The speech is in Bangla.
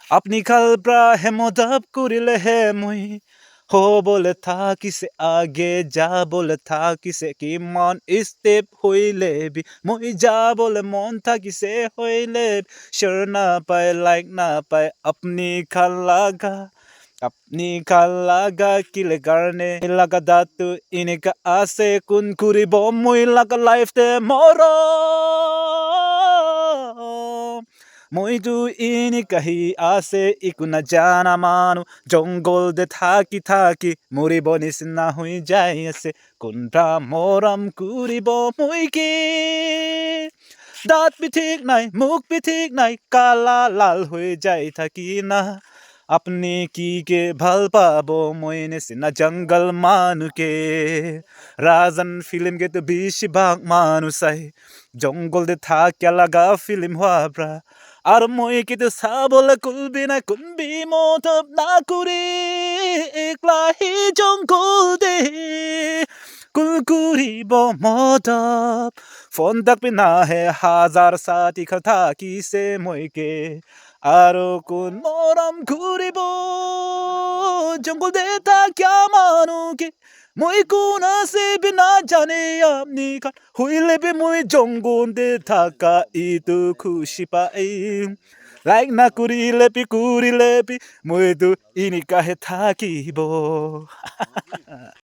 আপনি খালপ্রা হেমদাব করিলে হে মুই হো বলে থাকিছে আগে যা বলে থাকিছে কিমান স্টেপ হইলে বি মুই যা বলে মন থাকিছে হইলে শিওর না পায় লাইক না পায় আপনি খাল লাগা কিলে কারণে লাগা দাতু ইনিকা আছে কুন কুরিব মুই লাগা লাইফ তে মর মইতো ইনি কাহি আছে ইকু না জানা মানু জঙ্গল দে থাকি থাকি মরিব নিচিনা হৈ যাই আছে কোনটা মৰম কৰিব মই কি দাঁত বি ঠিক নাই মুখ বি ঠিক নাই কালা লাল হৈ যাই থাকি না আপনি কি কে ভাল পাব মই নিচিনা জঙ্গল মানুকে রাজন ফিল্ম কে তো বেশিরভাগ মানুষ চাই জঙ্গল দে থাকিয়া লাগা ফিল্ম হওয়া আর মই কিন্তু চাবলৈ কোনবি মতব না কৰি একলা হি জঙ্গল দে কুল কৰিব মতব ফোন তাকবি নাহে হাজাৰ সাথী থাকিছে মইকে আৰু কোন মৰম ঘূৰিব জঙ্গল দে থাকিয়া মানুহকে মই কোন আছে বিনা জানে আপনি কার হইলে বে মই জঙ্গল দে থাকা ইটো খুশি পাইম লাইক না করিলে পি মই তো ইনি কাহে থাকিব